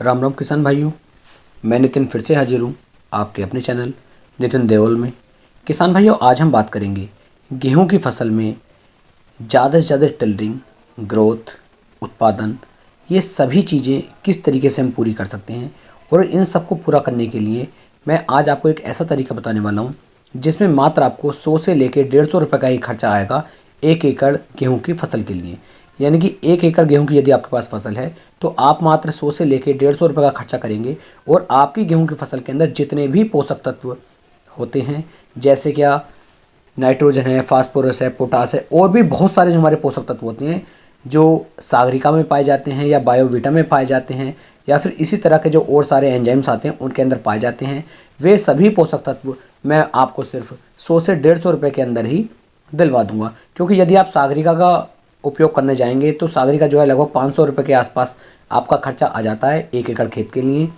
राम राम किसान भाइयों, मैं नितिन फिर से हाजिर हूँ आपके अपने चैनल नितिन देओल में। किसान भाइयों, आज हम बात करेंगे गेहूं की फसल में ज़्यादा से ज़्यादा टिलरिंग, ग्रोथ, उत्पादन, ये सभी चीज़ें किस तरीके से हम पूरी कर सकते हैं। और इन सबको पूरा करने के लिए मैं आज आपको एक ऐसा तरीका बताने वाला हूँ जिसमें मात्र आपको 100 से लेकर 150 रुपये का ही खर्चा आएगा 1 एकड़ गेहूँ की फसल के लिए। यानी कि 1 एकड़ गेहूं की यदि आपके पास फसल है तो आप मात्र 100 से लेकर 150 रुपये का खर्चा करेंगे और आपकी गेहूं की फसल के अंदर जितने भी पोषक तत्व होते हैं, जैसे क्या नाइट्रोजन है, फास्फोरस है, पोटास है, और भी बहुत सारे जो हमारे पोषक तत्व होते हैं जो सागरिका में पाए जाते हैं या बायोवीटा में पाए जाते हैं या फिर इसी तरह के जो और सारे एंजाइम्स आते हैं उनके अंदर पाए जाते हैं, वे सभी पोषक तत्व मैं आपको सिर्फ 100 से 150 रुपये के अंदर ही दिलवा दूंगा। क्योंकि यदि आप सागरिका का उपयोग करने जाएंगे तो सागरिका जो है लगभग 500 रुपये के आसपास आपका खर्चा आ जाता है 1 एकड़ खेत के लिए।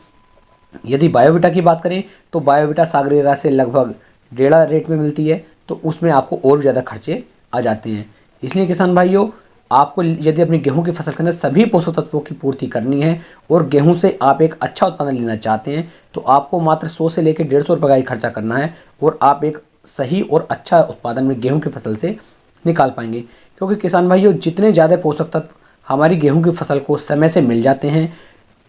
यदि बायोवीटा की बात करें तो बायोवीटा सागरिका से लगभग 1.5 रेट में मिलती है, तो उसमें आपको और भी ज़्यादा खर्चे आ जाते हैं। इसलिए किसान भाइयों, आपको यदि अपनी गेहूं की फसल के अंदर सभी पोषक तत्वों की पूर्ति करनी है और गेहूं से आप एक अच्छा उत्पादन लेना चाहते हैं तो आपको मात्र 100 से लेकर 150 रुपये का ही खर्चा करना है और आप एक सही और अच्छा उत्पादन में गेहूं की फसल से निकाल पाएंगे। क्योंकि किसान भाइयों, जितने ज़्यादा पोषक तत्व हमारी गेहूं की फसल को समय से मिल जाते हैं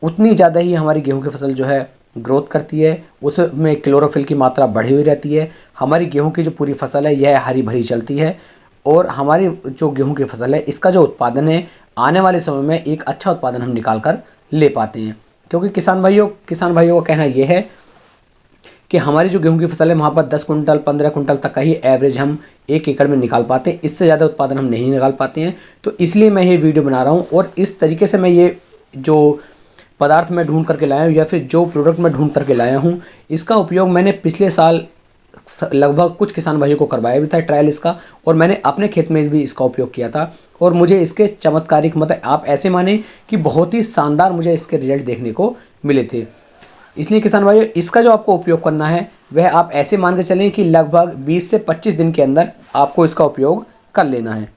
उतनी ज़्यादा ही हमारी गेहूं की फसल जो है ग्रोथ करती है, उसमें क्लोरोफिल की मात्रा बढ़ी हुई रहती है, हमारी गेहूं की जो पूरी फसल है यह हरी भरी चलती है और हमारी जो गेहूं की फसल है इसका जो उत्पादन है आने वाले समय में एक अच्छा उत्पादन हम निकाल कर ले पाते हैं। क्योंकि किसान भाइयों का कहना यह है कि हमारी जो गेहूं की फसल है वहाँ पर 10 कुंटल 15 कुंटल तक का ही एवरेज हम 1 एकड़ में निकाल पाते हैं, इससे ज़्यादा उत्पादन हम नहीं निकाल पाते हैं। तो इसलिए मैं ये वीडियो बना रहा हूँ और इस तरीके से मैं ये जो पदार्थ मैं ढूंढ करके लाया हूँ या फिर जो प्रोडक्ट मैं ढूंढ करके लाया हूँ, इसका उपयोग मैंने पिछले साल लगभग कुछ किसान भाइयों को करवाया भी था ट्रायल इसका, और मैंने अपने खेत में भी इसका उपयोग किया था और मुझे इसके चमत्कारिक, मतलब आप ऐसे माने कि बहुत ही शानदार मुझे इसके रिजल्ट देखने को मिले थे। इसलिए किसान भाइयों, इसका जो आपको उपयोग करना है वह आप ऐसे मान के चलें कि लगभग 20 से 25 दिन के अंदर आपको इसका उपयोग कर लेना है।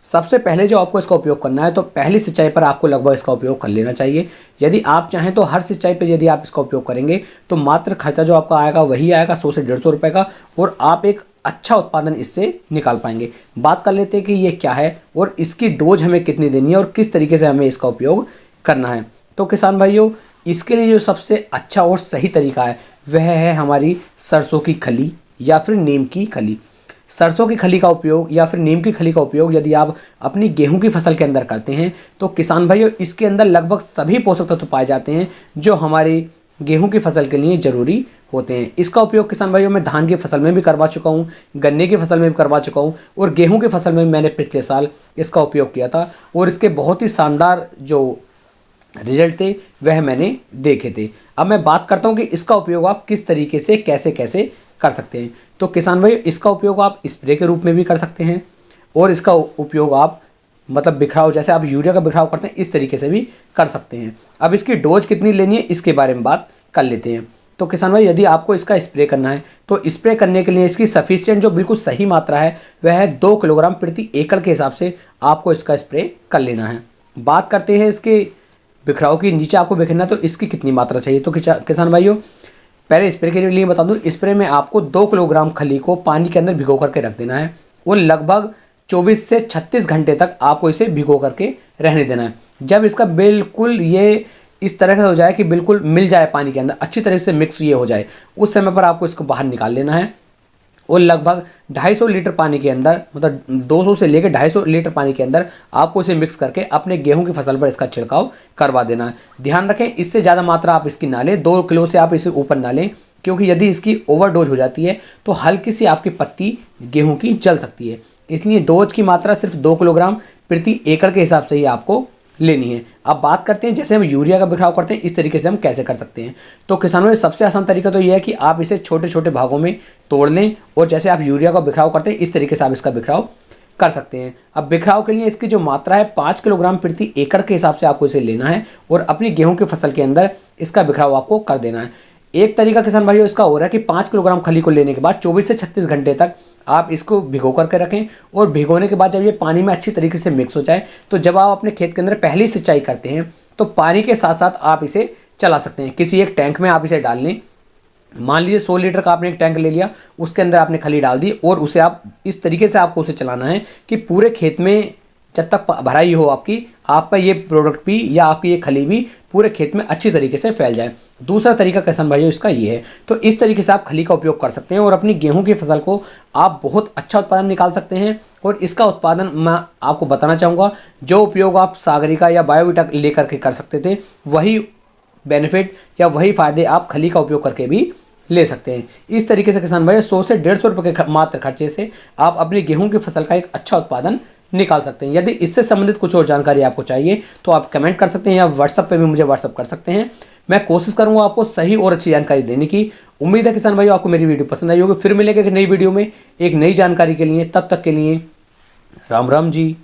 सबसे पहले जो आपको इसका उपयोग करना है तो पहली सिंचाई पर आपको लगभग इसका उपयोग कर लेना चाहिए। यदि आप चाहें तो हर सिंचाई पर यदि आप इसका उपयोग करेंगे तो मात्र खर्चा जो आपका आएगा वही आएगा 100 से 150 रुपये का, और आप एक अच्छा उत्पादन इससे निकाल पाएंगे। बात कर लेते हैं कि ये क्या है और इसकी डोज हमें कितनी देनी है और किस तरीके से हमें इसका उपयोग करना है। तो किसान भाइयों, इसके लिए जो सबसे अच्छा और सही तरीका है वह है हमारी सरसों की खली या फिर नीम की खली। सरसों की खली का उपयोग या फिर नीम की खली का उपयोग यदि आप अपनी गेहूं की फसल के अंदर करते हैं तो किसान भाइयों, इसके अंदर लगभग सभी पोषक तत्व पाए जाते हैं जो हमारी गेहूं की फसल के लिए ज़रूरी होते हैं। इसका उपयोग किसान भाइयों मैं धान की फसल में भी करवा चुका हूं, गन्ने की फसल में भी करवा चुका हूं और गेहूं की फसल में मैंने पिछले साल इसका उपयोग किया था और इसके बहुत ही शानदार जो रिजल्ट थे वह मैंने देखे थे। अब मैं बात करता हूं कि इसका उपयोग आप किस तरीके से कैसे कैसे कर सकते हैं। तो किसान भाई, इसका उपयोग आप स्प्रे के रूप में भी कर सकते हैं और इसका उपयोग आप मतलब बिखराव, जैसे आप यूरिया का बिखराव करते हैं इस तरीके से भी कर सकते हैं। अब इसकी डोज कितनी लेनी है इसके बारे में बात कर लेते हैं। तो किसान भाई, यदि आपको इसका स्प्रे करना है तो स्प्रे करने के लिए इसकी सफिशिएंट जो बिल्कुल सही मात्रा है वह है 2 किलोग्राम प्रति एकड़ के हिसाब से आपको इसका स्प्रे कर लेना है। बात करते हैं इसके बिखराव की, नीचे आपको बिखरना तो इसकी कितनी मात्रा चाहिए। तो किसान भाइयों, पहले स्प्रे के लिए बता दूं, स्प्रे में आपको 2 किलोग्राम खली को पानी के अंदर भिगो करके रख देना है और लगभग 24 से 36 घंटे तक आपको इसे भिगो करके रहने देना है। जब इसका बिल्कुल ये इस तरह से हो जाए कि बिल्कुल मिल जाए पानी के अंदर, अच्छी तरह से मिक्स ये हो जाए, उस समय पर आपको इसको बाहर निकाल लेना है और लगभग 250 लीटर पानी के अंदर, मतलब 200 से लेकर 250 लीटर पानी के अंदर आपको इसे मिक्स करके अपने गेहूं की फसल पर इसका छिड़काव करवा देना है। ध्यान रखें, इससे ज़्यादा मात्रा आप इसकी ना लें, 2 किलो से आप इसे ऊपर ना लें, क्योंकि यदि इसकी ओवरडोज हो जाती है तो हल्की सी आपकी पत्ती गेहूँ की जल सकती है। इसलिए डोज की मात्रा सिर्फ 2 किलोग्राम प्रति एकड़ के हिसाब से ही आपको लेनी है। अब बात करते हैं जैसे हम यूरिया का बिखराव करते हैं इस तरीके से हम कैसे कर सकते हैं। तो किसानों में सबसे आसान तरीका तो यह है कि आप इसे छोटे छोटे भागों में तोड़ लें और जैसे आप यूरिया का बिखराव करते हैं इस तरीके से आप इसका बिखराव कर सकते हैं। अब बिखराव के लिए इसकी जो मात्रा है 5 किलोग्राम प्रति एकड़ के हिसाब से आपको इसे लेना है और अपनी गेहूं की फसल के अंदर इसका बिखराव आपको कर देना है। एक तरीका किसान भाइयों इसका हो रहा है कि 5 किलोग्राम खली को लेने के बाद 24 से 36 घंटे तक आप इसको भिगो करके रखें और भिगोने के बाद जब ये पानी में अच्छी तरीके से मिक्स हो जाए तो जब आप अपने खेत के अंदर पहली सिंचाई करते हैं तो पानी के साथ साथ आप इसे चला सकते हैं। किसी एक टैंक में आप इसे डाल लें, मान लीजिए 100 लीटर का आपने एक टैंक ले लिया, उसके अंदर आपने खली डाल दी और उसे आप इस तरीके से आपको उसे चलाना है कि पूरे खेत में जब तक भराई हो आपकी, आपका ये प्रोडक्ट भी या आपकी ये खली भी पूरे खेत में अच्छी तरीके से फैल जाए। दूसरा तरीका किसान भाइयों इसका ये है। तो इस तरीके से आप खली का उपयोग कर सकते हैं और अपनी गेहूं की फसल को आप बहुत अच्छा उत्पादन निकाल सकते हैं। और इसका उत्पादन मैं आपको बताना चाहूँगा, जो उपयोग आप सागरिका या बायोवीटा लेकर के कर सकते थे, वही बेनिफिट या वही फ़ायदे आप खली का उपयोग करके भी ले सकते हैं। इस तरीके से किसान भाई 100 से 150 रुपये के मात्र खर्चे से आप अपनी गेहूं की फसल का एक अच्छा उत्पादन निकाल सकते हैं। यदि इससे संबंधित कुछ और जानकारी आपको चाहिए तो आप कमेंट कर सकते हैं या व्हाट्सएप पे भी मुझे व्हाट्सएप कर सकते हैं। मैं कोशिश करूंगा आपको सही और अच्छी जानकारी देने की। उम्मीद है किसान भाइयों आपको मेरी वीडियो पसंद आई होगी। फिर मिलेंगे एक नई वीडियो में एक नई जानकारी के लिए। तब तक के लिए राम राम जी।